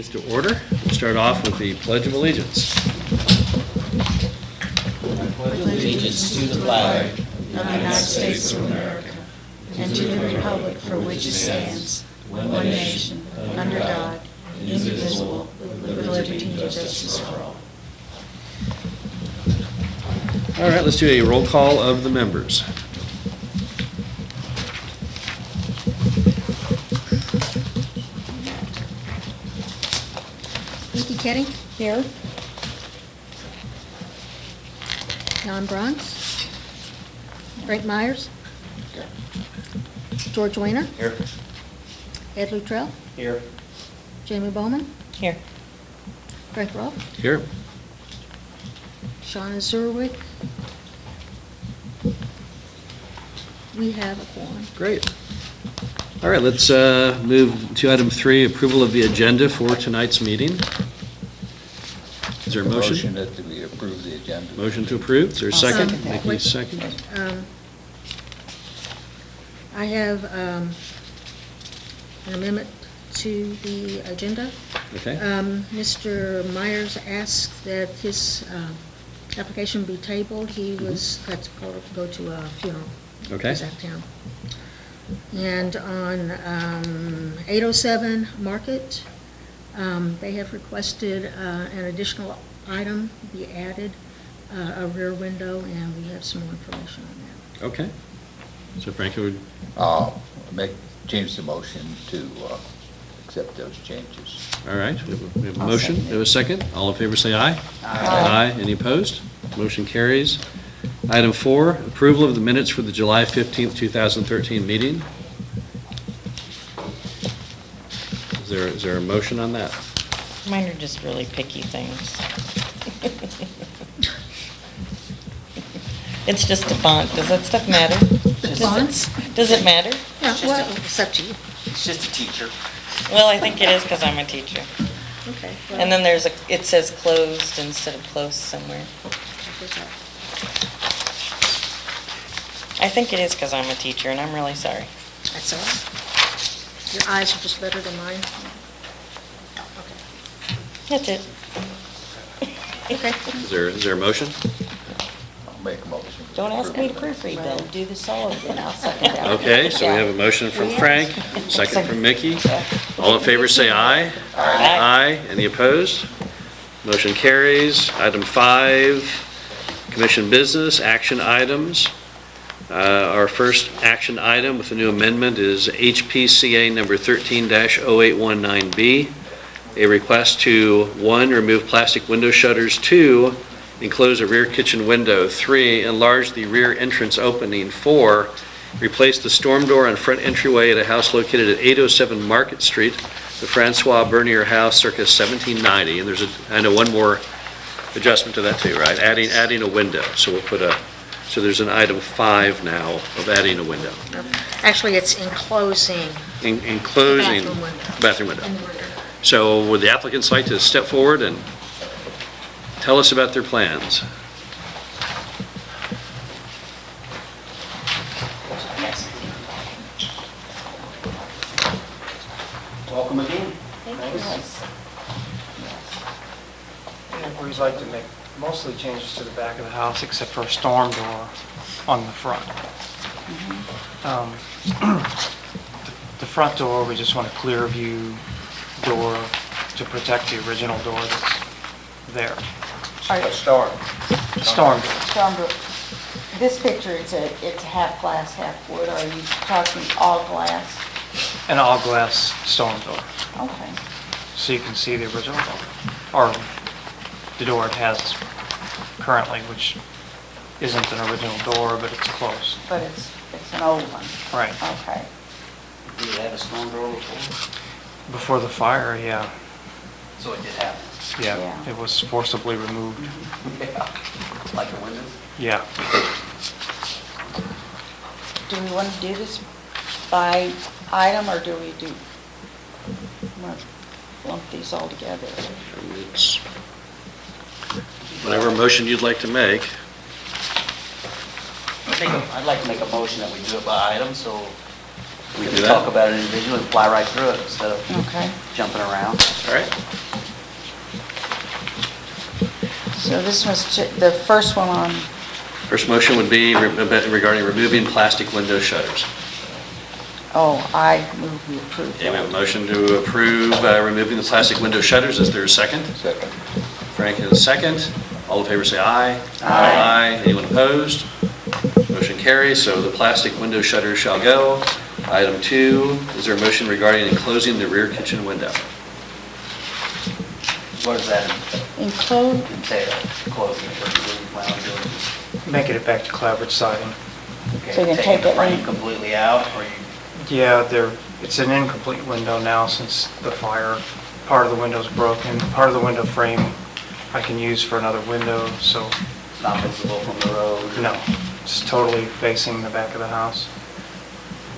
is to order. We'll start off with the Pledge of Allegiance. I pledge allegiance to the flag of the United States of America and to the republic for which it stands, one nation, under God, indivisible, with liberty and justice for all. All right, let's do a roll call of the members. Nikki Ketty, here. John Bronx. Frank Myers. Here. George Weiner. Here. Ed Luttrell. Here. Jamie Bowman. Here. Frank Ruff. Here. Shauna Zerwig. We have a quorum. Great. All right, let's move to item 3, approval of the agenda for tonight's meeting. Is there a motion? Motion that we approve the agenda. Motion to approve. Is there a second? second that. Nikki, Wait. second. I have an amendment to the agenda. Okay. Mr. Myers asked that his application be tabled. He was had to go to a funeral. Okay. He's out of town. And on 807 Market, they have requested an additional item be added, a rear window, and we have some more information on that. Okay. So Frank would, Change the motion to accept those changes. all right, we have a I'll motion. second We have a second. All in favor say aye. Aye. Any opposed? Motion carries. Item 4, approval of the minutes for the July 15th, 2013 meeting. Is there a motion on that? Mine are just really picky things. It's just a font. Does that stuff matter? Fonts? Does it matter? Yeah, well, it's up to you. It's just a teacher. Well, I think it is because I'm a teacher. Okay. And then it says closed instead of close somewhere. I think it is because I'm a teacher, and I'm really sorry. That's all right. Your eyes are just better than mine. That's it. Okay. Is there a motion? I'll make a motion. Don't ask me to proofread, Well, then. do the solo, then I'll second that. Okay, so we have a motion from Frank, second from Mickey. All in favor say aye. Aye. Any opposed? Motion carries. Item 5, commission business, action items. Our first action item with the new amendment is HPCA number 13-0819B, a request to 1, remove plastic window shutters, 2, enclose a rear kitchen window, 3, enlarge the rear entrance opening, 4, replace the storm door and front entryway at a house located at 807 Market Street, the Francois Bernier House, circa 1790. And there's I know one more adjustment to that too, right? Adding a window. So we'll put so there's an item 5 now of adding a window. Actually, it's enclosing. Enclosing bathroom window. So would the applicants like to step forward and tell us about their plans? Welcome again. We'd like to make mostly changes to the back of the house except for a storm door on the front. The front door, we just want a clear view door to protect the original door that's there. A storm. Storm. Storm door. This picture, it's half glass, half wood. Are you talking all glass? An all-glass storm door, Okay. so you can see the original door, or the door it has currently, which isn't an original door, but it's close. But it's an old one. Right. Okay. Did it have a storm door before? Before the fire, yeah. So it did happen. Yeah, Yeah. it was forcibly removed. Yeah. Like a window? Yeah. Do we want to do this by item, or do we want to lump these all together? It's whatever motion you'd like to make. I'd like to make a motion that we do it by item, so We We do can that? talk about it individually and fly right through it instead of Okay. jumping around. All right. So this was the first one on, First motion would be regarding removing plastic window shutters. I move we approve Okay, we have a that. motion to approve removing the plastic window shutters. Is there a second? Second. Frank has a second. All in favor say aye. Aye. Anyone opposed? Motion carries, so the plastic window shutters shall go. Item 2, is there a motion regarding enclosing the rear kitchen window? What does that Include, entail, closing it, what do you plan on doing? Making it back to clapboard siding. Okay, So you can taking take the it frame in- completely out, or you, Yeah, it's an incomplete window now since the fire. Part of the window's broken, part of the window frame I can use for another window, so it's not visible from the road? no, it's totally facing the back of the house.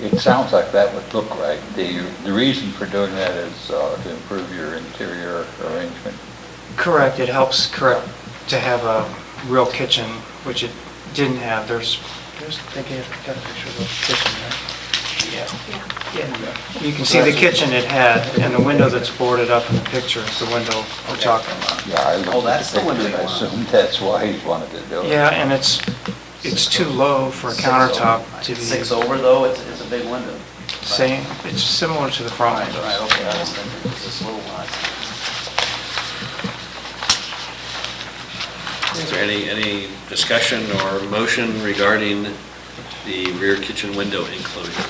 It sounds like that would look right. The reason for doing that is to improve your interior arrangement. Correct, it helps to have a real kitchen, which it didn't have. I think I got a picture of the kitchen there. Yeah. You can see the kitchen it had, and the window that's boarded up in the picture is the window we're talking about. Yeah, I looked Oh, at that's the window picture, I you want. assumed that's why he wanted to do it. Yeah, and it's too low for a countertop to be 6 over though, it's a big window. same. It's similar to the front Right, windows. right, okay, I was thinking it's this little one. Is there any discussion or motion regarding the rear kitchen window enclosure?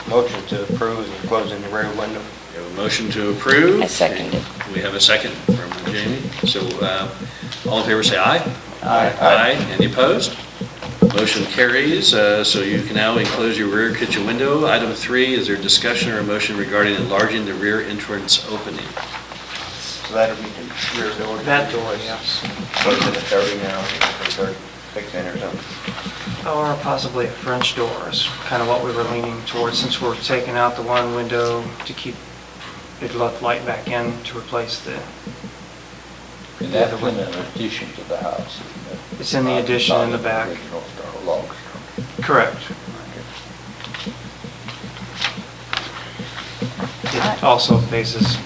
Motion to approve and closing the rear window. We have a motion to approve. I second it. We have a second from Jamie. So all in favor say aye. Aye. Any opposed? Motion carries, so you can now enclose your rear kitchen window. Item 3, is there discussion or a motion regarding enlarging the rear entrance opening? So that'll be the rear door. That door, yes. What is it, 30 now, or 36 in or something? Or possibly a French door is kind of what we were leaning towards, since we're taking out the one window to keep it let light back in to replace the, And that's in addition to the house. isn't it? It's in the addition in the back. Original log structure. correct. It also faces,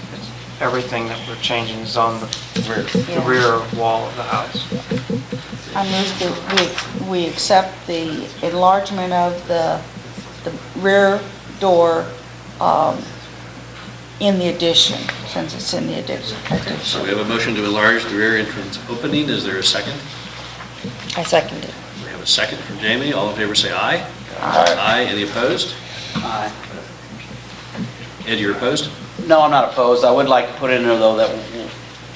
everything that we're changing is on the rear wall of the house. I move that we accept the enlargement of the rear door in the addition, since it's in the addition. So we have a motion to enlarge the rear entrance opening. Is there a second? I second it. We have a second from Jamie. All in favor say aye. Aye. Any opposed? Aye. Ed, you're opposed? No, I'm not opposed. I would like to put in there, though, that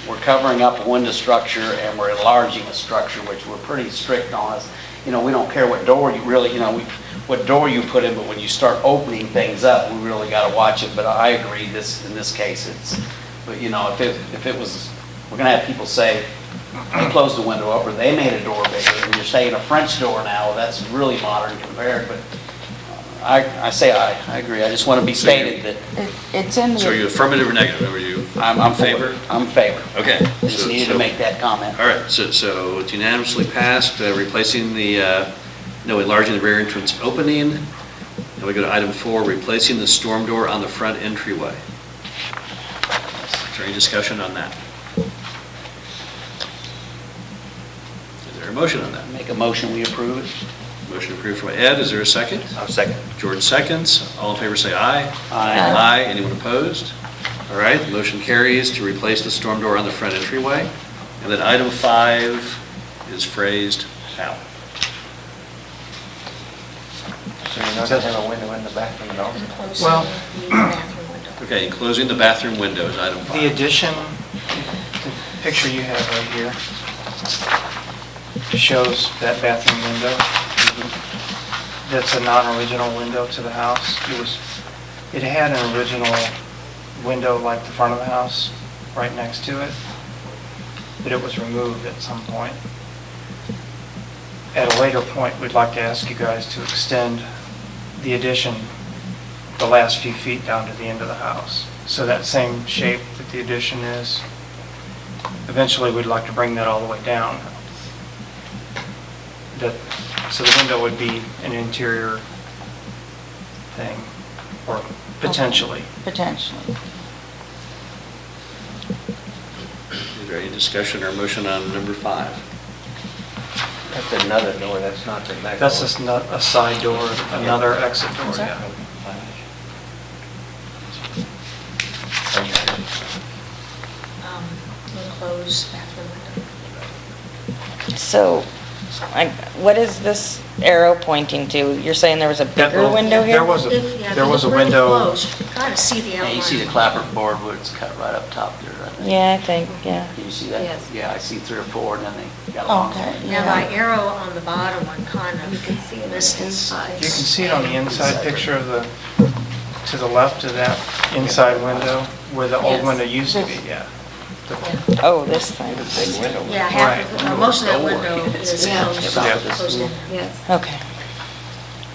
we're covering up a window structure and we're enlarging a structure, which we're pretty strict on. You know, we don't care what door you really, what door you put in, but when you start opening things up, we really got to watch it. But I agree, in this case, but if it was, we're going to have people say, they closed the window up or they made a door bigger, and you're saying a French door now, that's really modern compared, but I say aye, I agree. I just want to be stated that It's in So are you the, affirmative or negative? Are you I'm in for it. favor? I'm in favor. Okay. I just needed to make that comment. All right, so it's unanimously passed, replacing enlarging the rear entrance opening. Now we go to item 4, replacing the storm door on the front entryway. Is there any discussion on that? Is there a motion on that? Make a motion, we approve it. Motion approved from Ed, is there a second? I'll second. George seconds, all in favor say aye. Aye. Anyone opposed? All right, motion carries to replace the storm door on the front entryway. And then item 5 is phrased how? So you're not going to have a window in the bathroom at all? Enclosing Well- the bathroom window. Okay, enclosing the bathroom window is item 5. The addition, the picture you have right here, shows that bathroom window. That's a non-original window to the house. It had an original window like the front of the house, right next to it, but it was removed at some point. At a later point, we'd like to ask you guys to extend the addition the last few feet down to the end of the house. So that same shape that the addition is, eventually we'd like to bring that all the way down. That So the window would be an interior thing, or potentially. Potentially. Is there any discussion or motion on number 5? That's another door, that's not the back door. That's just not a side door, another exit door, sorry? yeah. Enclosed bathroom window. So, what is this arrow pointing to? You're saying there was a That bigger little- window here? There was If- yeah, if there you was a look really window. close, you gotta see the Yeah, outline. you see the clapboard board where it's cut right up top there, right? Yeah, I think, yeah. Can you see that? Yes. Yeah, I see 3 or 4, and then they got long. Okay, Now, my yeah. arrow on the bottom one kind of. You can see it on the listed inside. You can see it on the inside picture of the, to the left of that inside window, where the old Yes. window used to be, yeah. Oh, this thing. Big window. Yeah, half, of- most of that window is Yeah. closed. Yeah. Closed in. Yes. Okay.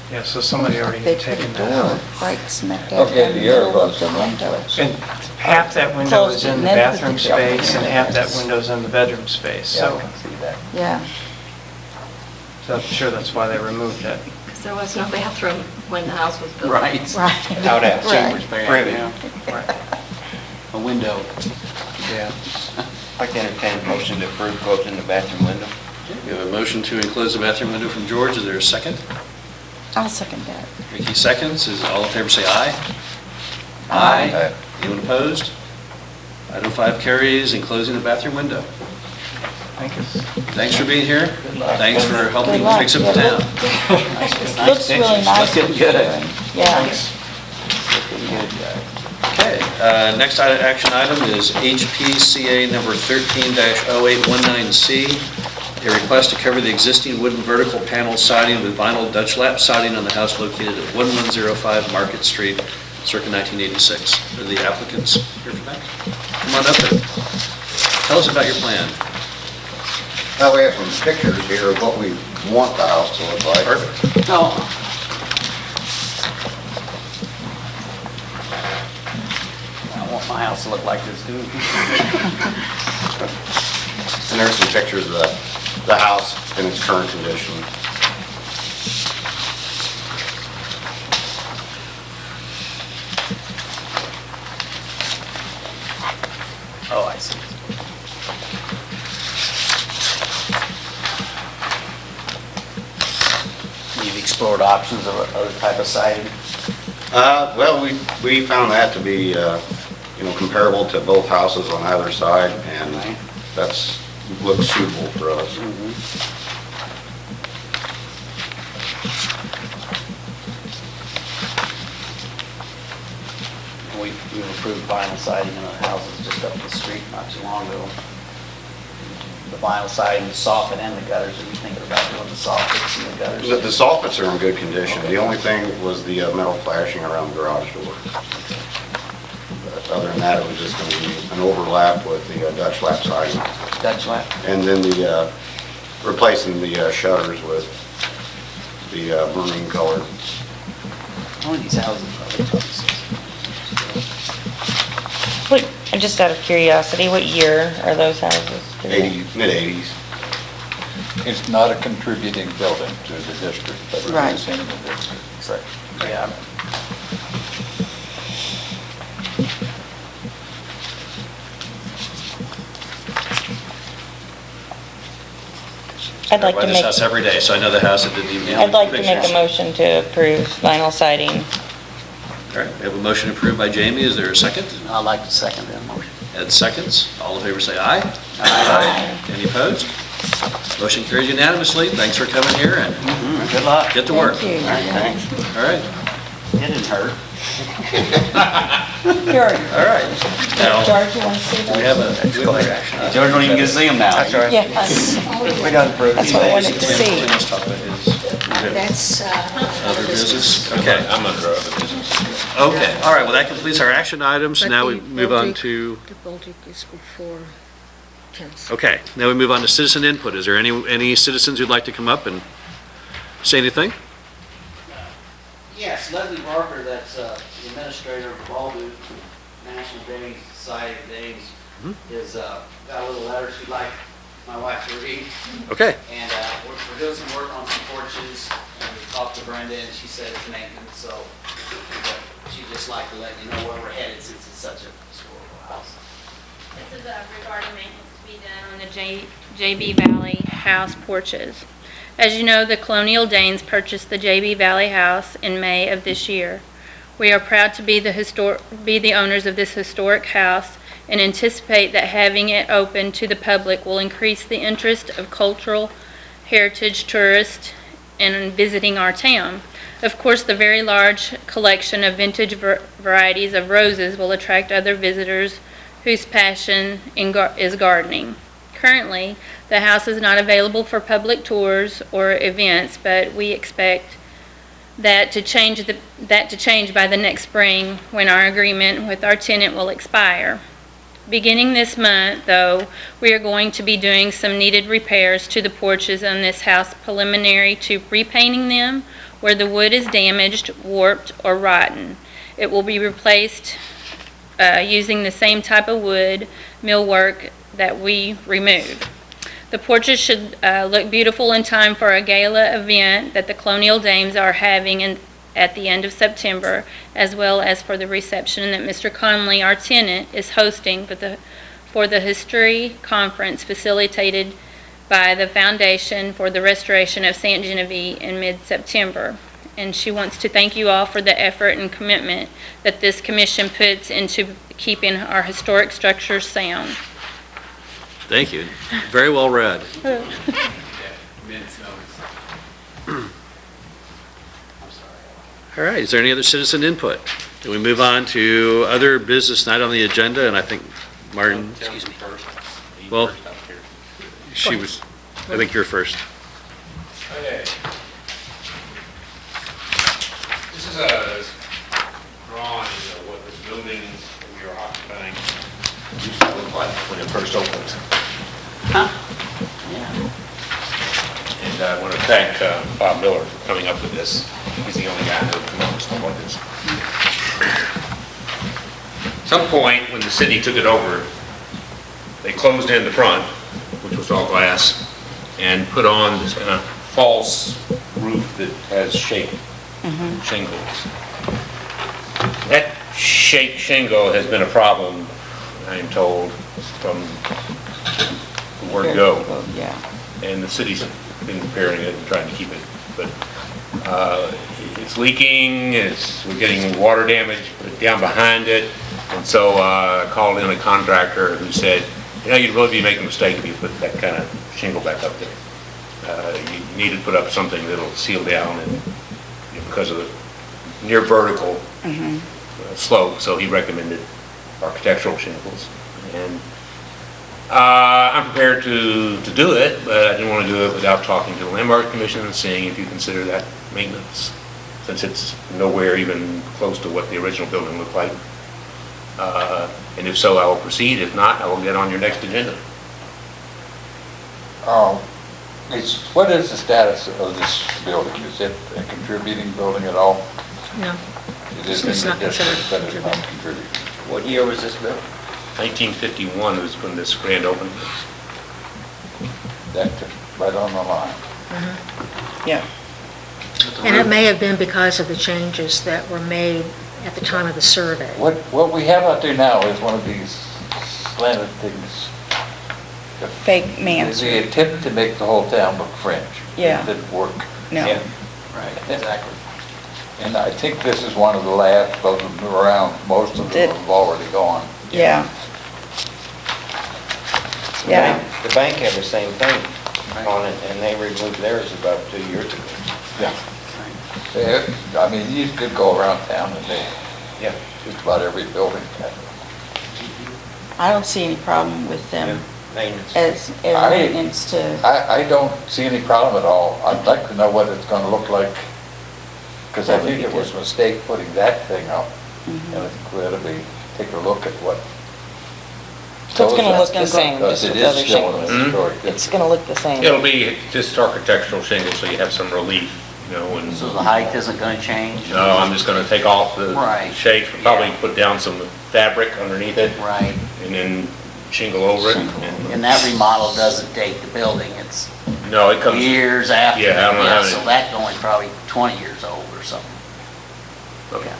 Yeah, so somebody already They had put taken the that door out. right smack dab Okay, in the the arrow middle of goes the from window. And half that window Closed is it in and the then put bathroom the shelf space, in and there. half that window's in the bedroom space, Yeah, I so can see that. Yeah. I'm sure that's why they removed it. Because there was no bathroom when the house was built. Right. Right. Out at Right. Really? Yeah. Right. A window. Yeah. I'd like to entertain a motion to approve closing the bathroom window. We have a motion to enclose the bathroom window from George. Is there a second? I'll second that. Ricky seconds. Is all in favor, say aye. Aye. Anyone opposed? Item 5 carries, enclosing the bathroom window. Thank you. Thanks for being here. Thanks for helping Good luck. fix up the Yeah, town. Looks really nice. Looking good. Yeah. Looking good, guys. Okay, next action item is HPCA number 13-0819C, a request to cover the existing wooden vertical panel siding with vinyl Dutch lap siding on the house located at 1105 Market Street, circa 1986. Are the applicants here for that? Come on up and tell us about your plan. Now, we have some pictures here of what we want the house to look like. Perfect. No. I want my house to look like this, too. And there's some pictures of the house in its current condition. Oh, I see. You've explored options of other type of siding? Well, we found that to be, comparable to both houses on either side, and that's, looks suitable for us. We approved vinyl siding in the houses just up the street not too long ago. The vinyl siding, the soffit and the gutters, are you thinking about doing the soffits and the gutters? The soffits are in good condition. The only thing was the metal flashing around the garage door. But other than that, it was just going to be an overlap with the Dutch lap siding. Dutch lap? And then the, replacing the shutters with the maroon color. How many of these houses are there? 26? Wait, and just out of curiosity, what year are those houses? Mid-80s. It's not a contributing building to the district, but it Right. is in the district. Right. Yeah. I'd like By to this make, house every day, so I know the house. It didn't even. I'd like to make a pictures. motion to approve vinyl siding. All right, we have a motion approved by Jamie. Is there a second? I'd like to second that motion. Ed seconds. All in favor, say aye. Any opposed? Motion carries unanimously. Thanks for coming here and Good luck. get to work. Thank you. All right, thanks. All right, It didn't hurt. George, all right. Now, George, you want to see we those? have another action. George don't even get to see them now. That's all right. Yes. We got approved. That's what I wanted to see. Let's talk about his That's, other business. Okay, I'm under other business. okay. All right, well, that completes our action items. But Now we the move on Baltic- to, The Baltic is before Tim's. okay, now we move on to citizen input. Is there any citizens who'd like to come up and say anything? Yes, Leslie Barker, that's the administrator of the Baldu National Days Society of Days, is got a little letter she'd like my wife Marie, Okay. and we're doing some work on some porches, and we talked to Brenda, and she said it's maintenance, so she'd just like to let you know where we're headed since it's such a historical house. This is regarding maintenance to be done on the JB Valley House porches. As you know, the Colonial Danes purchased the JB Valley House in May of this year. We are proud to be the owners of this historic house and anticipate that having it open to the public will increase the interest of cultural heritage tourists in visiting our town. Of course, the very large collection of vintage varieties of roses will attract other visitors whose passion is gardening. Currently, the house is not available for public tours or events, but we expect that to change by the next spring when our agreement with our tenant will expire. Beginning this month, though, we are going to be doing some needed repairs to the porches on this house preliminary to repainting them where the wood is damaged, warped, or rotten. It will be replaced using the same type of wood millwork that we removed. The porches should look beautiful in time for a gala event that the Colonial Dames are having at the end of September, as well as for the reception that Mr. Conley, our tenant, is hosting for the History Conference facilitated by the Foundation for the Restoration of St. Genevieve in mid-September. And she wants to thank you all for the effort and commitment that this commission puts into keeping our historic structures sound. Thank you. Very well read. All right, is there any other citizen input? Then we move on to other business not on the agenda, and I think Martin, excuse me. Well, she was, I think you're first. Okay. This is a drawing of what the buildings we are occupying used to look like when it first opened. Huh? Yeah. And I want to thank Bob Miller for coming up with this. He's the only guy who knows come up with stuff like this. At some point, when the city took it over, they closed in the front, which was all glass, and put on this kind of false roof that has shingles. That shingle has been a problem, I am told, from the word go. Yeah. And the city's been repairing it and trying to keep it, but it's leaking, we're getting water damage down behind it, and so I called in a contractor who said, you know, you'd really be making a mistake if you put that kind of shingle back up there. You need to put up something that'll seal down, and because of the near vertical slope, so he recommended architectural shingles. And I'm prepared to do it, but I didn't want to do it without talking to the Landmark Commission and seeing if you consider that maintenance, since it's nowhere even close to what the original building looked like. And if so, I will proceed. If not, I will get on your next agenda. What is the status of this building? Is it a contributing building at all? No. It is It's in not the district, considered but it's not contributing. What year was this built? 1951 was when this grand opening was. That's right on the line. Yeah. And it may have been because of the changes that were made at the time of the survey. What we have out there now is one of these slanted things. Fake man's. The attempt to make the whole town look French. Yeah. It didn't work. No. Yeah. Right, exactly. And I think this is one of the last of them around. Most of them have already gone. Yeah. Yeah. The bank had the same thing on it, and they removed theirs about 2 years ago. Yeah. I mean, you could go around town and Yeah. just about every building. I don't see any problem with them Maintenance. as maintenance to, I don't see any problem at all. I'd like to know what it's gonna look like, because I That would think be it was a good. mistake putting that thing up. And I think we ought to take a look at what. So it's gonna goes look up, the same, because just it with is other still in a shingles. historic It's district. gonna look the same. It'll be just architectural shingles, so you have some relief, you know, and. So the height isn't going to change? No, I'm just gonna take off the Right. shakes, probably Yeah. put down some fabric underneath it, Right. and then shingle over it. And that remodel doesn't date the building, it's No, it comes, years after. Yeah, I don't know how So many- that going probably 20 years old or something. okay,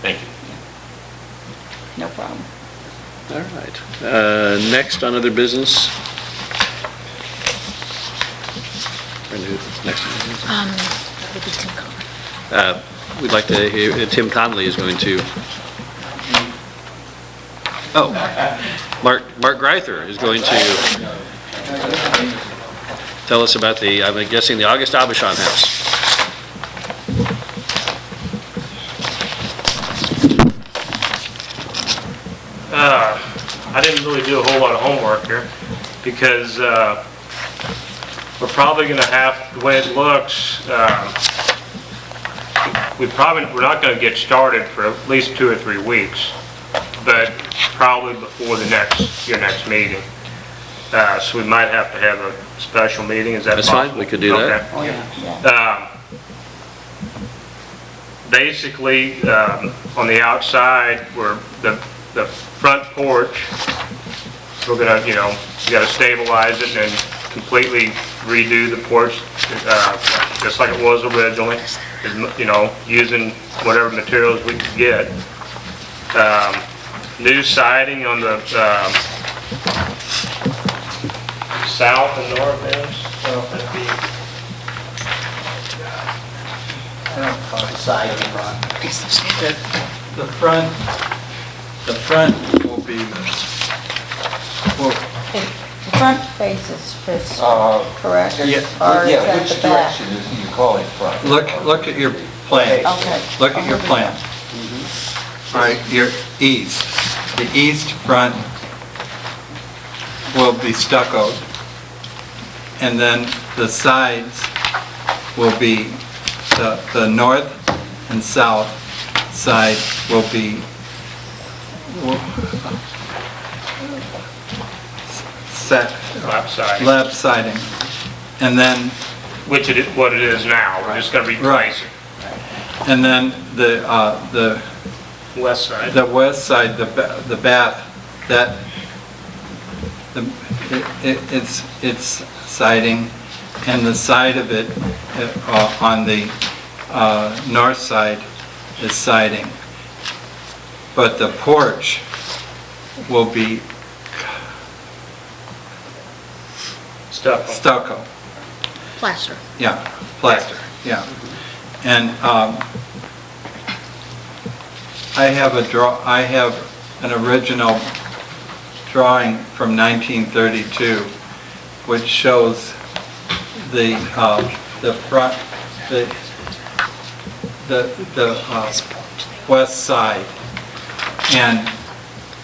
thank you. No problem. All right. Next on other business. Next. That would be Tim Collins. We'd like to hear, Tim Conley is going to, oh, Mark Greither is going to tell us about the, I'm guessing, the August Abishon house. I didn't really do a whole lot of homework here because we're probably going to have, the way it looks, we're not going to get started for at least 2 or 3 weeks, but probably before your next meeting. So we might have to have a special meeting. Is that That's possible? fine, we could do that. Oh, yeah. Basically, on the outside, where the front porch, we're gonna, you gotta stabilize it and completely redo the porch, just like it was originally, using whatever materials we could get. New siding on the south and north ends. Side and front. The front will be, The front faces, correct? Yeah. Or is Yeah, that which the back? direction is you calling front? look at your plan. Okay. Look at your plan. All right, your east. The east front will be stuccoed. And then the sides will be, the north and south side will be lap siding. And then, Which it is, what it is now. We're just gonna replace it. and then the West side. the west side, the bath, that, it's siding, and the side of it on the north side is siding. But the porch will be stucco. Plaster. Yeah, plaster, yeah. And I have an original drawing from 1932, which shows the front, the west side, and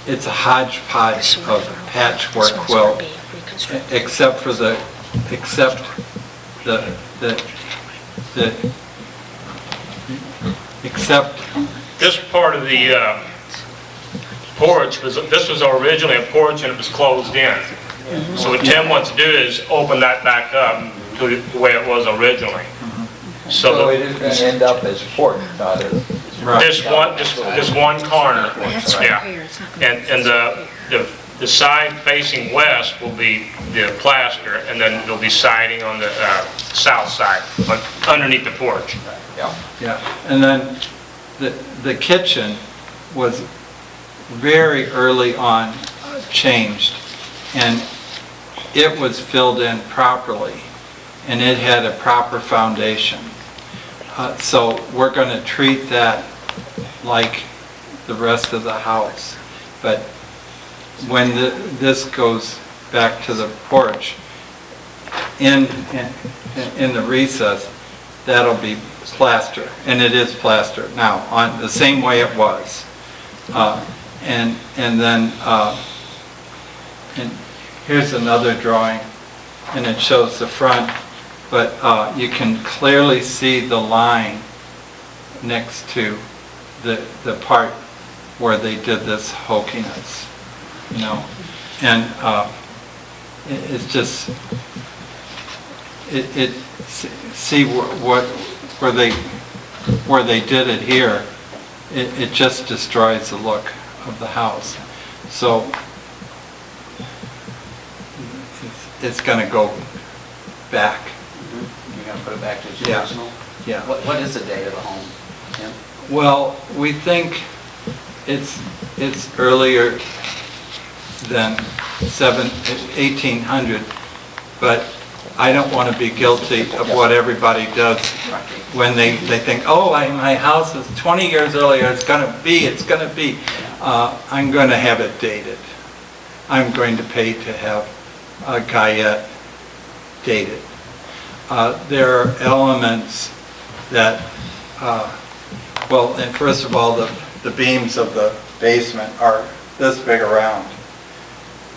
it's a hodgepodge of patchwork quilt, except This part of the porch this was originally a porch and it was closed in. So what Tim wants to do is open that back up to the way it was originally. So it is going to end up as porch, not as... This one corner, yeah. And the side facing west will be the plaster, and then there'll be siding on the south side, underneath the porch. Yeah, and then the kitchen was very early on changed, and it was filled in properly, and it had a proper foundation. So we're going to treat that like the rest of the house. But when this goes back to the porch, in the recess, that'll be plaster, and it is plaster now, on the same way it was. And then and here's another drawing, and it shows the front, but you can clearly see the line next to the part where they did this hokiness, and it's just see where they did it here, it just destroys the look of the house. So it's going to go back. You're gonna put it back to its Yeah. original? Yeah. What is the date of the home, Tim? Well, we think it's earlier than 1800, but I don't want to be guilty of what everybody does when they think, oh, my house is 20 years earlier, it's going to be. I'm going to have it dated. I'm going to pay to have Guyette dated. There are elements that, well, and first of all, the beams of the basement are this big around,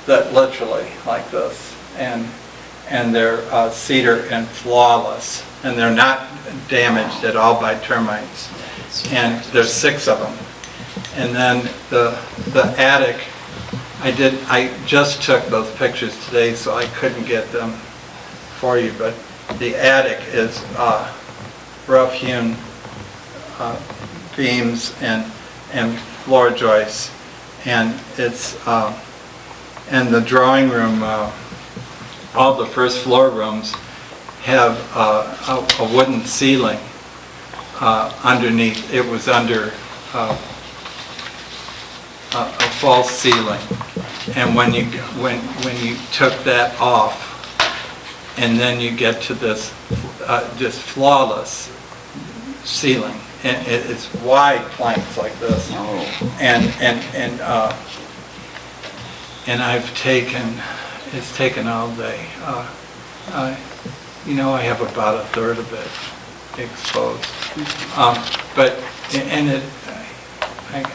that literally like this, and they're cedar and flawless, and they're not damaged at all by termites, and there's 6 of them. And then the attic, I just took those pictures today, so I couldn't get them for you, but the attic is rough-hewn beams and floor joists, and it's and the drawing room, all the first floor rooms have a wooden ceiling underneath. It was under a false ceiling, and when you took that off, and then you get to this just flawless ceiling, and it's wide planks like this, and it's taken all day. You know, I have about a third of it exposed, but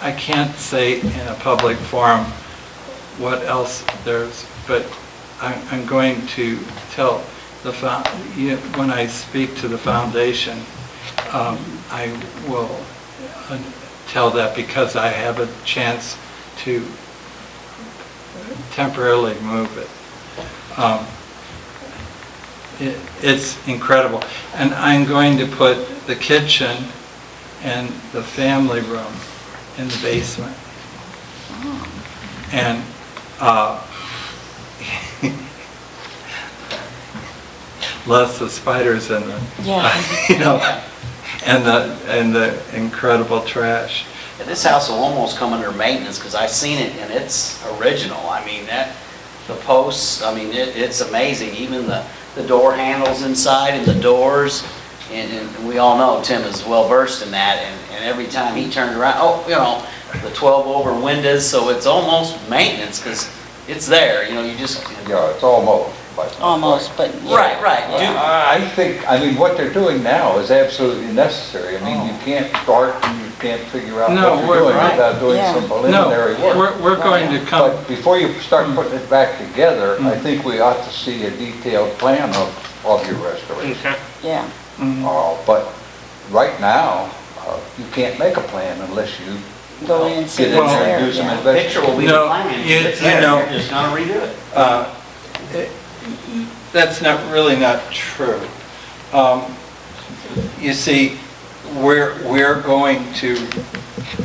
I can't say in a public forum what else there's, but I'm going to tell when I speak to the foundation, I will tell that, because I have a chance to temporarily move it. It's incredible. And I'm going to put the kitchen and the family room in the basement. And less the spiders and the, and the incredible trash. Yeah, this house will almost come under maintenance, because I've seen it and it's original. I mean, the posts, I mean, it's amazing. Even the door handles inside and the doors, and we all know Tim is well versed in that, and every time he turned around, the 12 over windows, so it's almost maintenance, because it's there, you just... Yeah, it's almost. Almost, but... Right. I mean, what they're doing now is absolutely necessary. I mean, you can't start and you can't figure out what you're doing without doing some preliminary work. We're going to come... But before you start putting it back together, I think we ought to see a detailed plan of your restoration. Okay. Yeah. But right now, you can't make a plan unless you Go in and see get in what's there there. and do some Yeah. investigation. Picture will be the plan. It's there. You're just gonna redo it. That's really not true. You see, we're going to,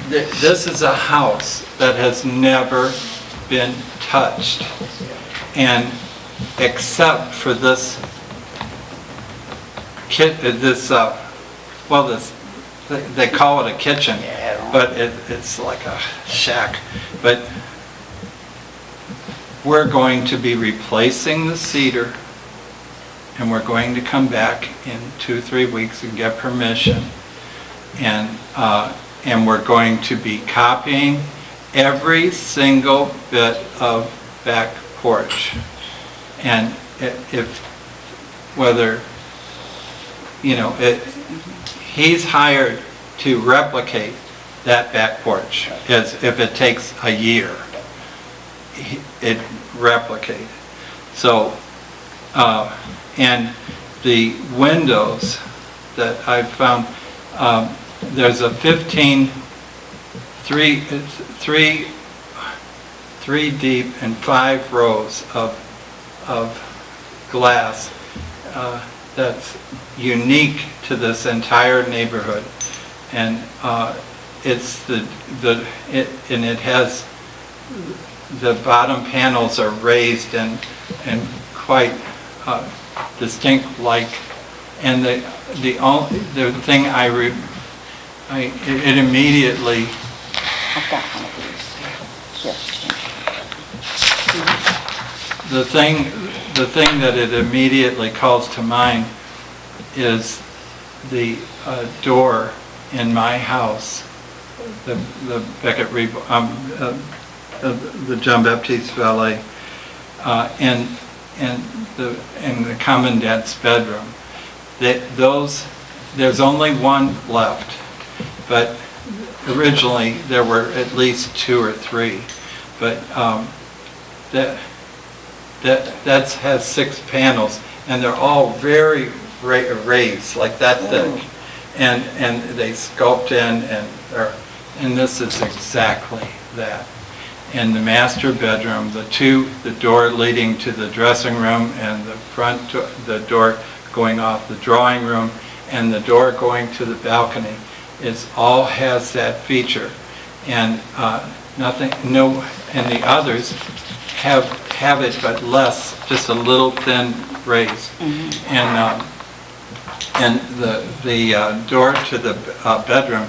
this is a house that has never been touched, and except for this they call it a kitchen, but it's like a shack. But we're going to be replacing the cedar, and we're going to come back in 2-3 weeks and get permission, and we're going to be copying every single bit of back porch, and he's hired to replicate that back porch, as if it takes a year. It replicated. So, and the windows that I've found, there's a 3 deep and 5 rows of glass that's unique to this entire neighborhood, and it has, the bottom panels are raised and quite distinct like, and the thing it immediately, I've got one of these. the thing that it immediately calls to mind is the door in my house, the Beckett the John Baptiste Valet, and the commandant's bedroom. There's only one left, but originally there were at least 2 or 3. But that has 6 panels, and they're all very raised, like that thick, and they sculpt in, and this is exactly that. In the master bedroom, the door leading to the dressing room, and the door going off the drawing room, and the door going to the balcony, all has that feature, and and the others have it, but less, just a little thin raised. And the door to the bedroom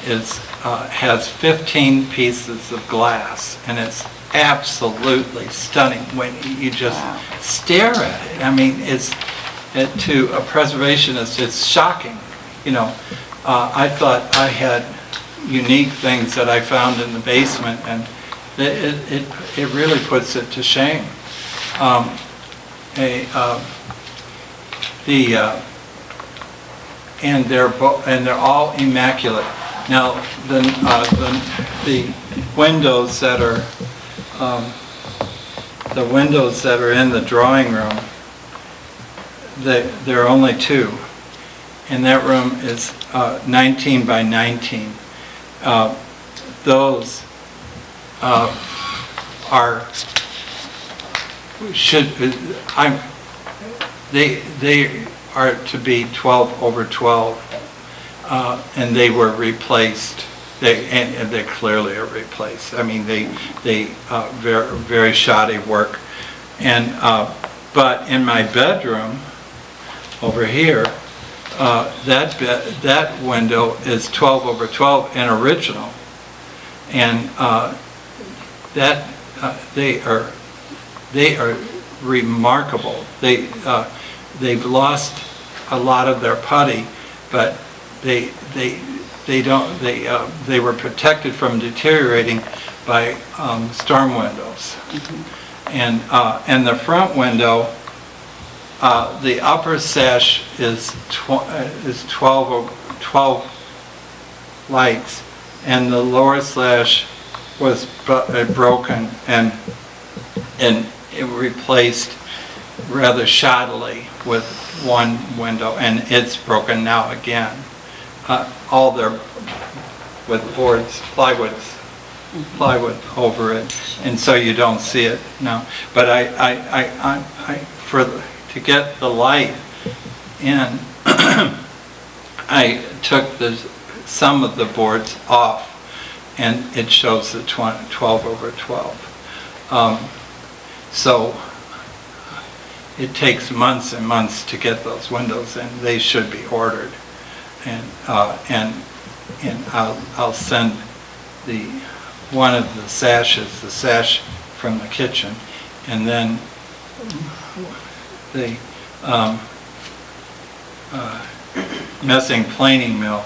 has 15 pieces of glass, and it's absolutely stunning when you just stare at it. I mean, to a preservationist, it's shocking. I thought I had unique things that I found in the basement, and it really puts it to shame. And they're all immaculate. Now the windows that are in the drawing room, there are only 2, and that room is 19 by 19. Those they are to be 12 over 12, and they were replaced. They clearly are replaced. I mean, they very, very shoddy work. And but in my bedroom over here, that window is 12 over 12 and original, and they are remarkable. They've lost a lot of their putty, but they were protected from deteriorating by storm windows. And the front window, the upper sash is 12 lights, and the lower sash was broken and it replaced rather shoddily with one window, and it's broken now again. All their with boards, plywood over it, and so you don't see it now. But to get the light in, I took some of the boards off, and it shows the 12 over 12. So it takes months and months to get those windows, and they should be ordered. And I'll send one of the sashes, the sash from the kitchen, and then the messing planing mill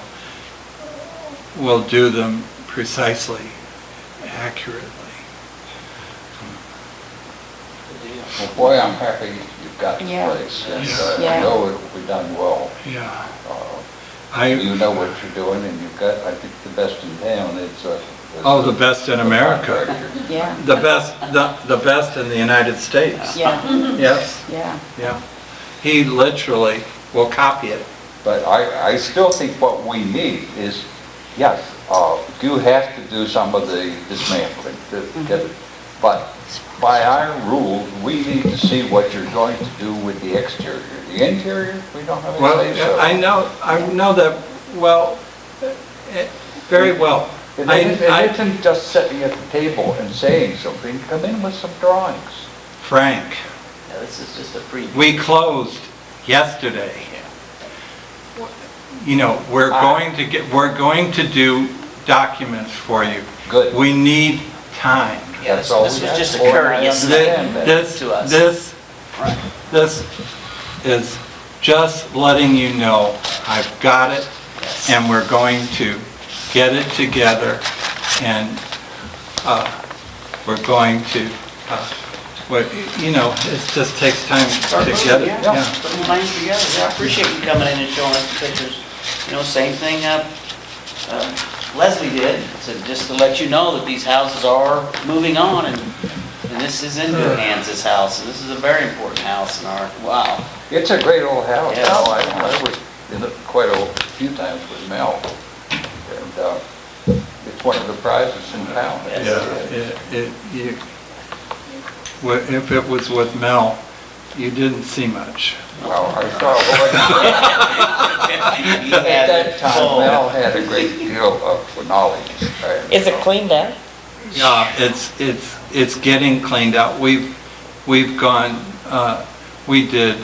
will do them precisely, accurately. Well, boy, I'm happy you've got the place, and I know it'll be done well. Yeah. You know what you're doing, and you've got, I think, the best in town. The best in America. Yeah. The best in the United States. Yeah. Yes. Yeah. Yeah. He literally will copy it. But I still think what we need is, yes, you have to do some of the dismantling to get it, but by our rules, we need to see what you're going to do with the exterior. The interior, we don't have any say so. I know that well, very well. It isn't just sitting at the table and saying something. Come in with some drawings. Frank, Yeah, this is just a preview. We closed yesterday. You know, we're going to do documents for you. Good. We need time. Yeah, this was just a courteous to us. This is just letting you know I've got it, and we're going to get it together, and we're going to, you know, it just takes time to get it. Yeah, putting plans together. Yeah, I appreciate you coming in and showing us the pictures. You know, same thing Leslie did, so just to let you know that these houses are moving on, and this is in good hands, this house, and this is a very important house in our, wow. It's a great old house. Yes. No, I was in it quite a few times with Mel, and it's one of the prizes in town. If it was with Mel, you didn't see much. Well, I saw at that time, Mel had a great deal of knowledge. Is it cleaned up? Yeah, it's getting cleaned out. We've gone, we did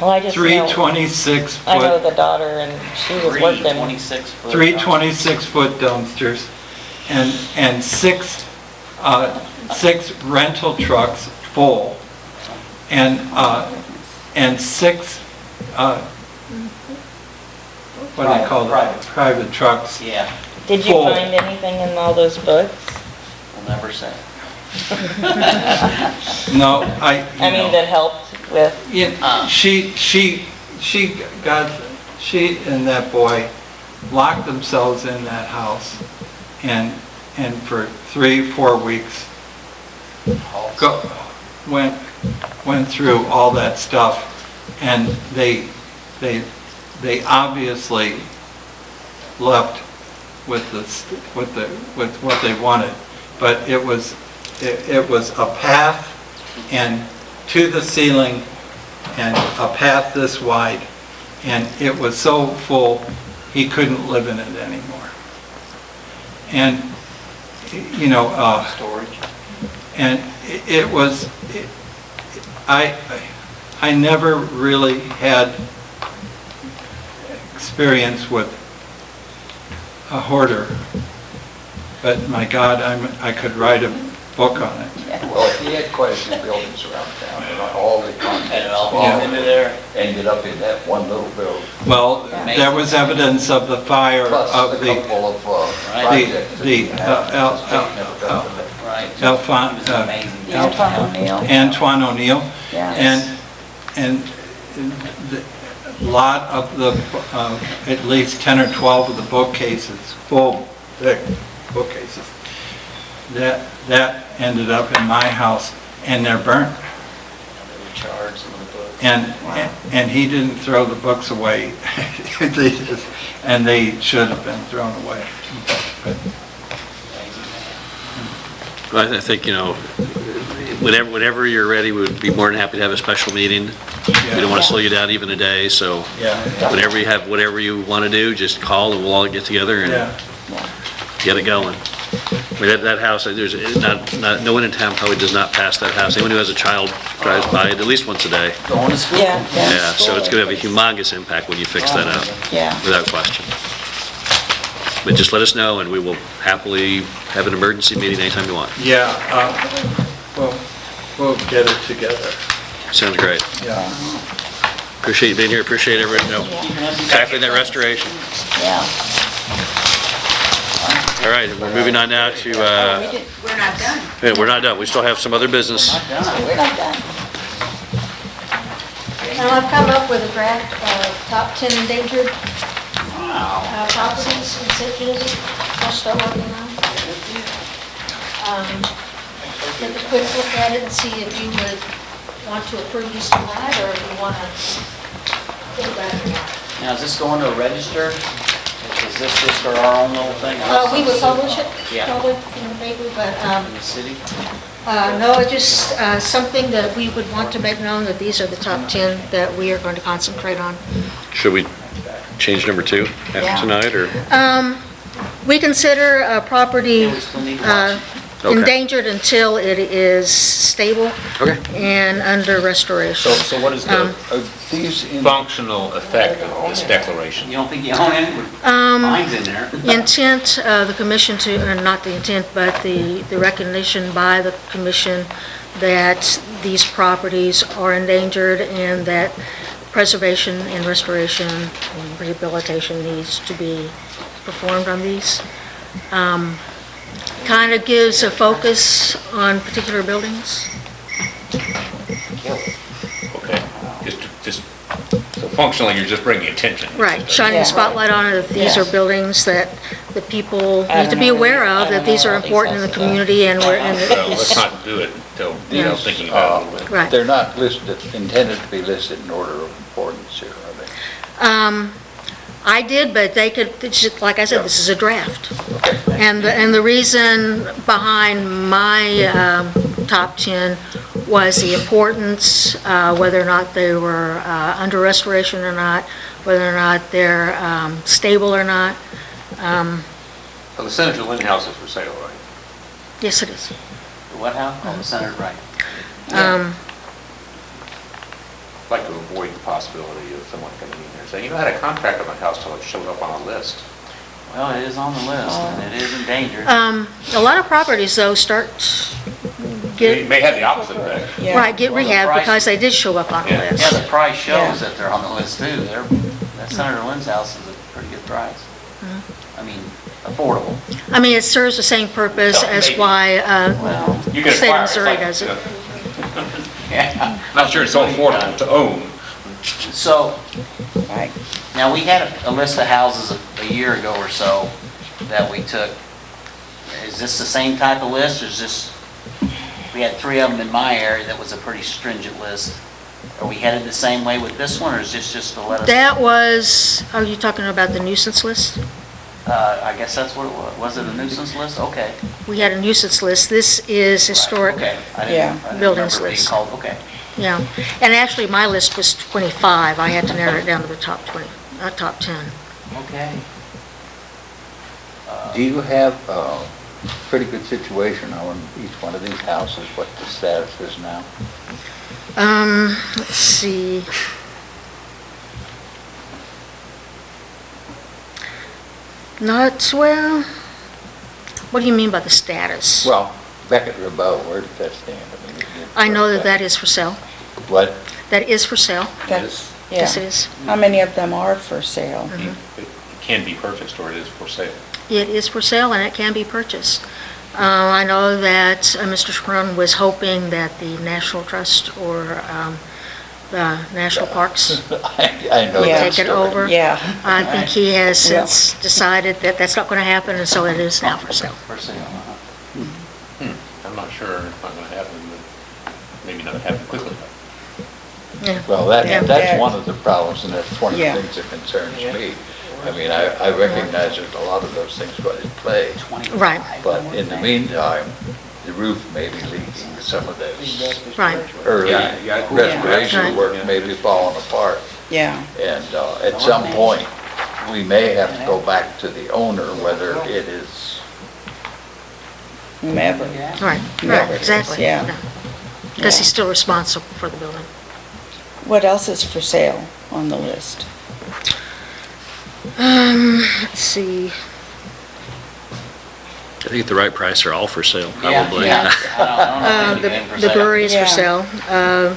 Well, I just three know, 26-foot. I know the daughter and she was working. 26-foot. Three 26-foot dumpsters and six rental trucks full and six what do they call them? Private trucks. Yeah, Did you full. find anything in all those books? we'll never say. No, I mean, that helped with, she and that boy locked themselves in that house and for 3-4 weeks went through all that stuff, and they obviously left with what they wanted, but it was a path and to the ceiling and a path this wide, and it was so full he couldn't live in it anymore. And you know, Storage. and it was, I never really had experience with a hoarder, but my God, I could write a book on it. Well, he had quite a few buildings around town, and all the And it contents all into there. ended up in that one little building. Well, there was evidence of the fire Plus of a the couple of projects. the Right. Alphon- He was amazing. Antoine O'Neill. Antoine O'Neill, Yeah. and a lot of the, at least 10 or 12 of the bookcases, full, thick bookcases, that ended up in my house, and they're burnt. They were charged some of the books. And he didn't throw the books away, and they should have been thrown away. But I think, you know, whenever you're ready, we'd be more than happy to have a special meeting. We don't want to slow you down even a day, so yeah, whenever you have whatever you want to do, just call and we'll all get together and get it going. I mean, that house, there's no one in town probably does not pass that house. Anyone who has a child drives by it at least once a day. Going to school. Yeah, so it's going to have a humongous impact when you fix that up, Yeah. without question. But just let us know, and we will happily have an emergency meeting anytime you want. yeah, we'll get it together. Sounds great. Yeah. Appreciate you being here, appreciate everyone, tackling that restoration. Yeah. All right, and we're moving on now to, We're not done. yeah, we're not done, we still have some other business. We're not done. Now, I've come up with a draft of top 10 endangered properties in St. Genevieve. I'll start working on. Take a quick look at it and see if you would want to approve these tonight, or if you want to think about it. Now, is this going to a register? Is this just for our own little thing? We would publish it, Yeah. probably in the paper, but In the city? no, it's just something that we would want to make known that these are the top 10 that we are going to concentrate on. Should we change number 2 after Yeah. tonight, or? We consider a property Yeah, we still need to watch Okay. endangered until it is stable Okay. and under restoration. So what is the These in functional effect of this declaration? You don't think you own it? Mine's in there. Intent of the commission to, not the intent, but the recognition by the commission that these properties are endangered and that preservation and restoration and rehabilitation needs to be performed on these. Kind of gives a focus on particular buildings. Okay, just, so functionally, you're just bringing attention. Right, shining a spotlight on it, that these are buildings that the people I need to don't be know. aware I of, don't that these know are all these important in the houses. community and we're, and So let's it's, not do it until, thinking about it a little bit. right. They're not listed, intended to be listed in order of importance here, are they? I did, but they could, it's just, like I said, this is a draft. And the reason behind my top 10 was the importance, whether or not they were under restoration or not, whether or not they're stable or not. So the Senator Lynn House is for sale, right? Yes, it is. The what house? Oh, the Senator, right. I'd like to avoid the possibility of someone coming in there and saying, I had a contract on my house till it showed up on a list. Well, it is on the list, and it is endangered. A lot of properties, though, start It get, may have the opposite effect. right, get Well, the rehab price- because they did show up on the Yeah. list. Yeah, the price shows that they're on the list too. That Senator Lynn's house is a pretty good price. I mean, affordable. I mean, it serves the same purpose So as maybe- why You the can state of acquire it. It's Missouri like, does it. Yeah. Not sure it's so affordable to own. So, now we had a list of houses a year ago or so that we took. Is this the same type of list, or is this, we had 3 of them in my area that was a pretty stringent list. Are we headed the same way with this one, or is this just to let us? That was, are you talking about the nuisance list? I guess that's what it was. Was it a nuisance list? Okay. We had a nuisance list. This is historic, Okay. I didn't buildings remember it being list. called, okay. yeah. And actually, my list was 25. I had to narrow it down to the top 20, top 10. Okay. Do you have a pretty good situation on each one of these houses, what the status is now? Let's see. Not, well, what do you mean by the status? Well, Beckett Rabot, where does that stand? I mean, I know that that is for sale. What? That is for sale. That's, Yes, it yeah. is. How many of them are for sale? It can be purchased or it is for sale. It is for sale and it can be purchased. I know that Mr. Scrum was hoping that the National Trust or the National Parks I know Yeah. that take it story. over. Yeah. I think he has since decided that that's not going to happen, and so it is now for sale. For sale, I'm not sure it's not going to happen, but maybe not happen quickly. Yeah. Well, Yeah. that's one of the problems, and that's one of the Yeah. things that concerns me. I mean, I recognize there's a lot of those things going in play, Right, but in the meantime, the roof may be leaking, some of those right. early Yeah. restoration Right. work may be falling apart. Yeah. And at some point, we may have to go back to the owner, whether it is, Whomever. Right, right, exactly. Yeah. Because he's still responsible for the building. What else is for sale on the list? Let's see. I think at the right price, they're all for sale, probably. Yeah. I don't know if anything for The sale. brewery is for Yeah. sale.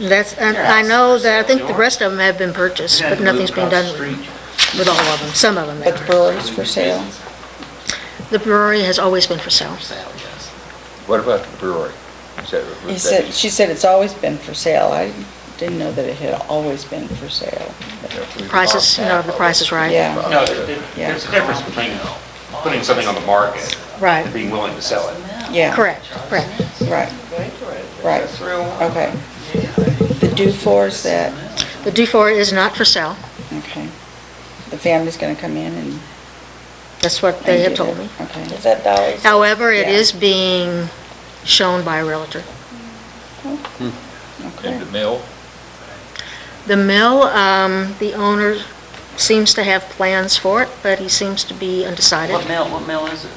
That's, and I know that, I think the rest of them have been purchased, but nothing's been done with all of them, some of them. But the brewery's for sale? The brewery has always been for sale. what about the brewery? He said, she said it's always been for sale. I didn't know that it had always been for sale. The prices, the price is right. Yeah. No, there's a difference between putting something on the market Right, and being willing to sell it. Yeah. correct, correct. Right. Right. Okay. The Dufours that, The Dufour is not for sale. okay. The family's gonna come in and. That's what they have and told get me. it. Okay. Is that Dolly's? However, it Yeah. is being shown by a realtor. Okay. In the mill? The mill, the owner seems to have plans for it, but he seems to be undecided. What mill is this?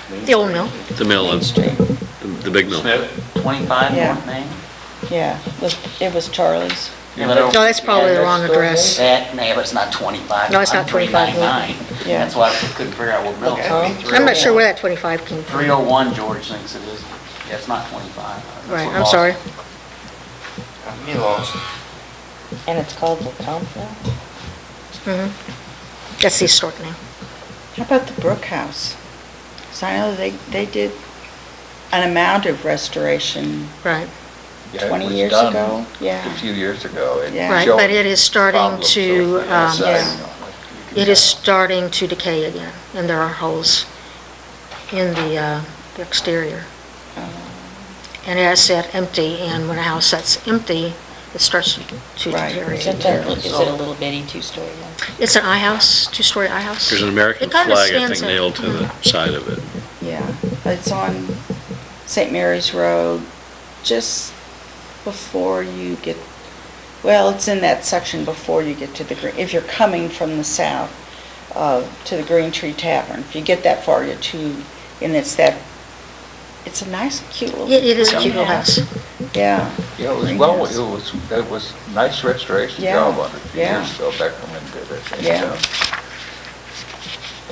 The old mill. The mill, Main Street. the big mill. 25 Yeah. North Main? Yeah, it was Charlie's. Yeah, but No, that's probably the wrong address. That, but it's not 25. No, it's not I'm 25. 399. Yeah. That's why I couldn't figure out what mill. I'm not sure where that 25 came from. 301 George thinks it is. Yeah, it's not 25. That's Right, what I'm lost sorry. it. He lost. And it's called the Compton? That's the historic name. How about the Brook House? So I know they did an amount of restoration Right, Yeah, it 20 was years done ago. A Yeah. few years ago. It Yeah. right, showed but it is starting problems to, on the outside, yeah. you know, like- it is starting to decay again, and there are holes in the exterior. And as I said, empty, and when a house sits empty, it starts to Right. deteriorate. Is it a little bitty two-story one? It's an I-house, two-story I-house. There's an American It kind of flag, I stands think, out. nailed to the side of it. Yeah, it's on St. Mary's Road, just before you get, well, it's in that section before you get to the green, if you're coming from the south to the Green Tree Tavern. If you get that far, you're too, and it's a nice, cute little. It is a cute little house. Yeah. Yeah, it was Green well, house. it was nice restoration Yeah, job on it. a few yeah. Years ago, Beckerman did it. And, Yeah.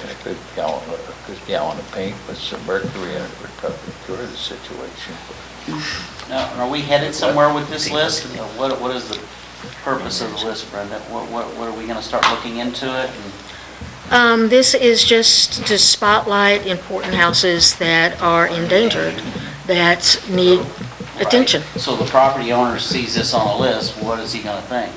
And a good gallon of paint with some mercury in it would probably cure the situation. Now, are we headed somewhere with this list? What is the purpose of the list, Brenda? What are we going to start looking into it? This is just to spotlight important houses that are endangered, that need attention. So the property owner sees this on a list, what is he going to think?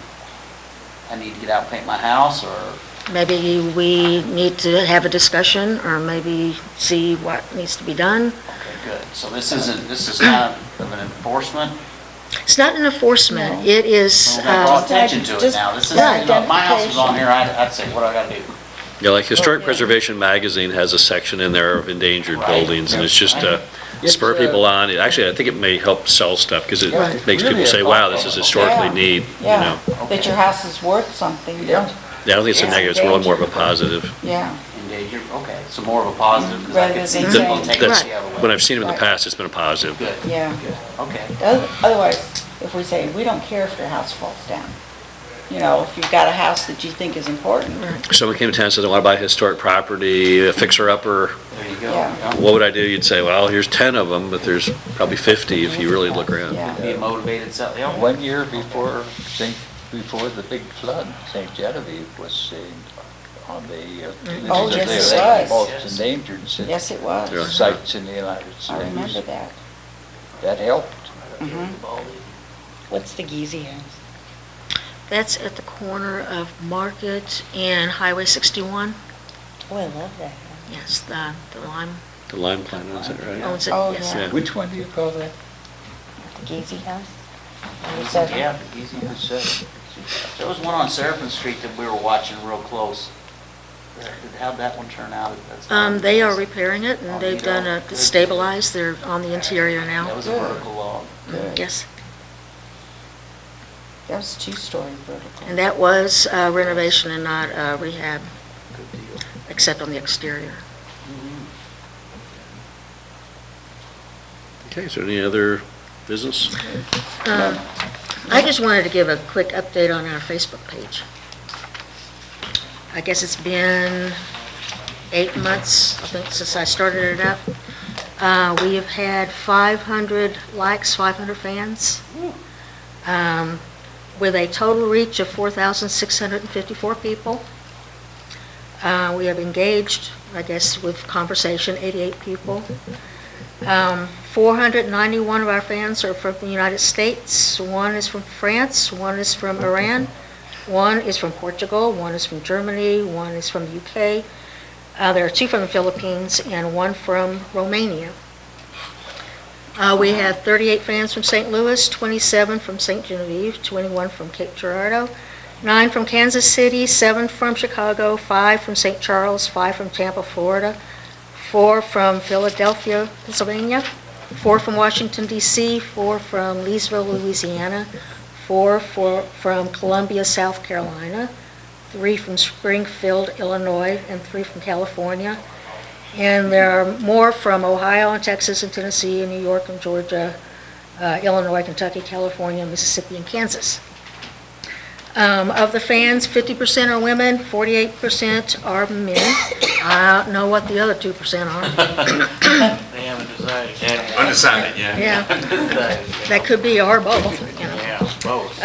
I need to get out and paint my house, or? Maybe we need to have a discussion, or maybe see what needs to be done. Okay, good. So this is kind of an enforcement? It's not an enforcement, No. it is, Well, draw attention to it just- now. This is, Right. you know, if my house was on here, I'd say, what do I got to do? Yeah, like Historic Preservation Magazine has a section in there of endangered Right. buildings, and it's just to spur It's, people on. Actually, I think it may help sell stuff, because it Right. makes people Really say, a wow, help. this is historically Yeah. neat, you Yeah, know. that your house is worth something. Yeah. Yeah, I don't think it's a Yeah. negative, it's really more of a positive. Yeah, Endangered, okay. So more of a positive, because I Rather could see than people saying- taking That's, the other way. when I've seen them in the Right. past, it's been a positive. Good, yeah. good, okay. Otherwise, if we say, we don't care if your house falls down, you know, if you've got a house that you think is important, Someone came to town and said, I want to buy historic property, a fixer-upper, There you go. Yeah. what would I do? You'd say, well, here's 10 of them, but there's probably 50 if you really look around. yeah. Be a motivated seller. Yeah. 1 year before the big flood, St. Genevieve was on the. Oh, yes, they it were was. Most endangered Yes, it was. Yeah. sites in the United States. I remember that. That helped. Mhm. What's the Geezy house? that's at the corner of Market and Highway 61. Oh, I love that. Yes, the lime The lime plant owns it, right? owns it, Oh, yes. yeah. Yeah. Which one do you call that? The Geezy house? Yeah, easy. There was one on Seraphin Street that we were watching real close. How'd that one turn out? That's- They are repairing it, and Oh, they've neat. done a stabilized, they're on the interior That now. was a vertical log. Good. Yes, That was two-story vertical. and that was renovation and not rehab, Good deal. except on the exterior. Okay, is there any other business? I just wanted to give a quick update on our Facebook page. I guess it's been 8 months, I think, since I started it up. We have had 500 likes, 500 fans, with a total reach of 4,654 people. We have engaged, I guess, with conversation, 88 people. 491 of our fans are from the United States, 1 is from France, 1 is from Iran, 1 is from Portugal, 1 is from Germany, 1 is from the UK. There are 2 from the Philippines and 1 from Romania. We have 38 fans from St. Louis, 27 from St. Genevieve, 21 from Cape Girardeau, 9 from Kansas City, 7 from Chicago, 5 from St. Charles, 5 from Tampa, Florida, 4 from Philadelphia, Pennsylvania, 4 from Washington, D.C., 4 from Leesville, Louisiana, 4 from Columbia, South Carolina, 3 from Springfield, Illinois, and 3 from California. And there are more from Ohio and Texas and Tennessee and New York and Georgia, Illinois, Kentucky, California, Mississippi, and Kansas. Of the fans, 50% are women, 48% are men. I don't know what the other 2% are. They haven't decided. Undecided, yeah. Yeah, that could be or both, you know. Yeah, both.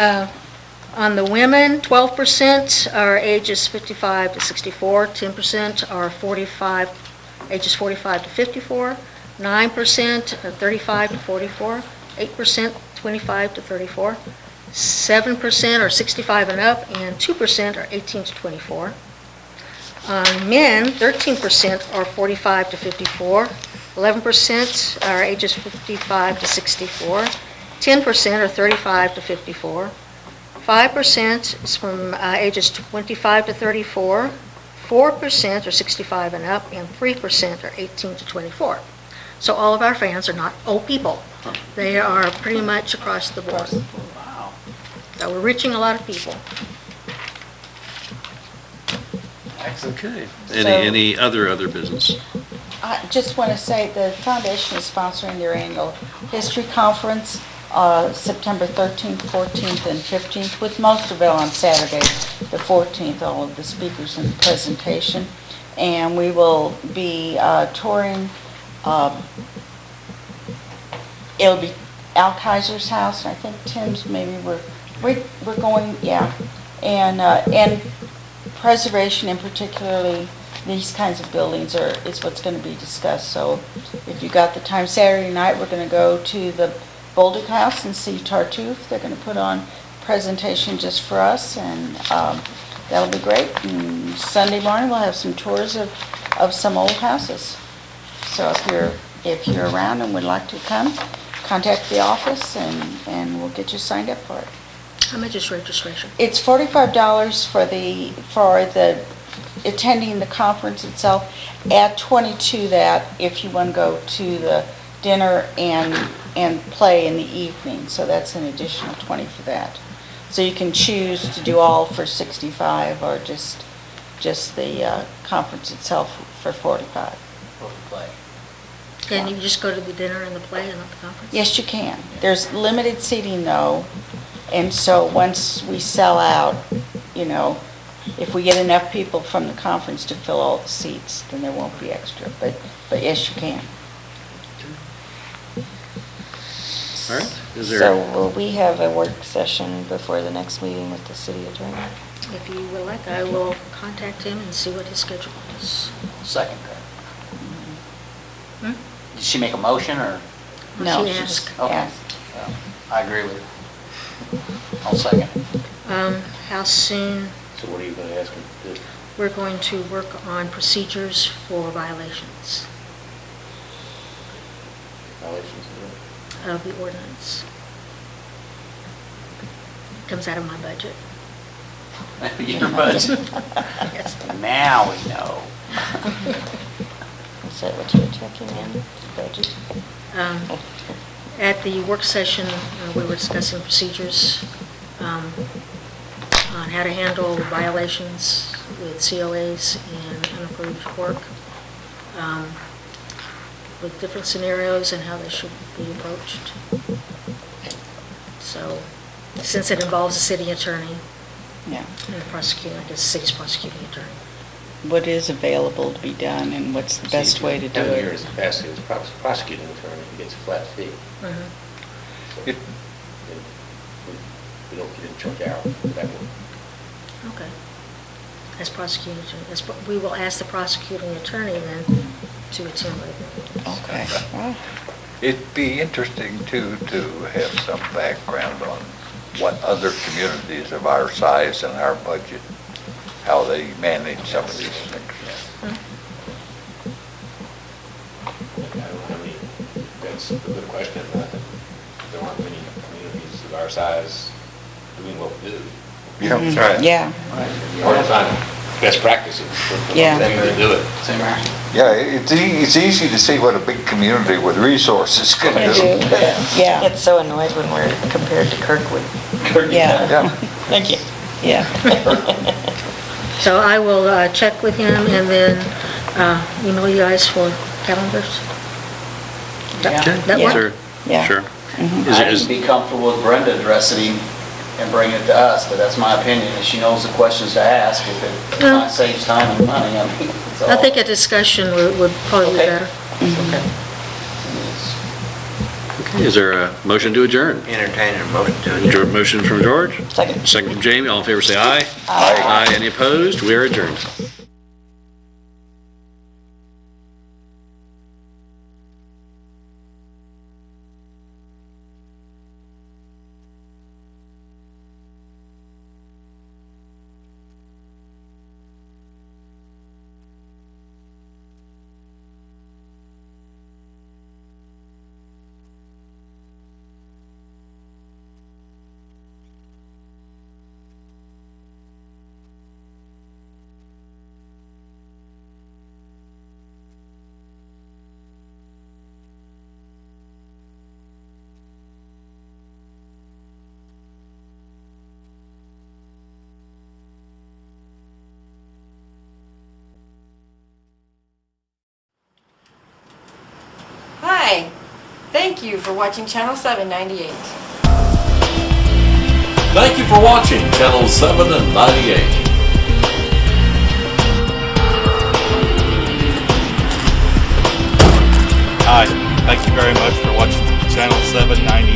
On the women, 12% are ages 55 to 64, 10% are ages 45 to 54, 9% are 35 to 44, 8% 25 to 34, 7% are 65 and up, and 2% are 18 to 24. On men, 13% are 45 to 54, 11% are ages 55 to 64, 10% are 35 to 54, 5% is from ages 25 to 34, 4% are 65 and up, and 3% are 18 to 24. So all of our fans are not old people. They are pretty much across the board. Wow. So we're reaching a lot of people. Okay. Any other business? I just want to say the foundation is sponsoring their annual history conference, September 13th, 14th, and 15th, with most of it on Saturday, the 14th, all of the speakers and the presentation. And we will be touring, it'll be Al Kaiser's house, and I think Tim's maybe we're going, yeah. And preservation, and particularly these kinds of buildings is what's going to be discussed. So if you got the time, Saturday night, we're going to go to the Bolduc House and see Tartuffe. They're going to put on a presentation just for us, and that'll be great. And Sunday morning, we'll have some tours of some old houses. So if you're around and would like to come, contact the office, and we'll get you signed up for it. How much is registration? It's $45 for the attending the conference itself. Add 22 that if you want to go to the dinner and play in the evening. So that's an additional 20 for that. So you can choose to do all for 65 or just the conference itself for 45. Can you just go to the dinner and the play and not the conference? Yes, you can. There's limited seating though, and so once we sell out, you know, if we get enough people from the conference to fill all the seats, then there won't be extra, but yes, you can. All right. Is there? So will we have a work session before the next meeting with the city attorney? If you would like, I will contact him and see what his schedule is. Second that. Hmm? Did she make a motion, or? No, She she's asked. Okay. asked. Well, I agree with her. I'll second it. How soon? So what are you gonna ask him to do? We're going to work on procedures for violations Violations of the ordinance. Comes out of my budget. Your budget. Yes. Now we know. Is that what you're checking in, budget? At the work session, we were discussing procedures on how to handle violations with COAs and unapproved work, with different scenarios and how they should be approached. So, since it involves a city attorney Yeah. and the prosecutor, I guess the city's prosecuting attorney. What is available to be done, and what's the best way to do Down here it? is capacity as prosecuting attorney, he gets a flat fee. Mhm. So we don't get in charge out that way. Okay. As prosecuting attorney, we will ask the prosecuting attorney then to attend with me. Okay. Well, It'd be interesting too, to have some background on what other communities of our size and our budget, how they manage some of these things. That's a good question. There aren't many communities of our size doing what we do. Yeah, Mhm. right. Yeah, Hard to find best practices for Yeah. them to do it. Same here. Yeah, it's easy to see what a big community with resources can I do. do. Yeah, Get so annoyed when we're compared to Kirkwood. yeah, Yeah. thank you. Yeah. So I will check with him, and then email you guys for calendars. Yeah. That Yeah. work? Sure. Yeah. Sure. Mhm. Is there- I'd is- be comfortable with Brenda addressing him and bringing it to us, but that's my opinion, and she knows the questions to ask. If it Yeah. saves time and money, I mean, it's all. I think a discussion would probably be Okay. better. Okay. Okay, is there a motion to adjourn? Entertain a motion to adjourn. Motion from George? Second. Second from Jamie. All in favor, say aye. Aye. Aye. Any opposed? We are adjourned. Hi, thank you for watching Channel 798. Thank you for watching Channel 7 and 98. Hi, thank you very much for watching Channel 798.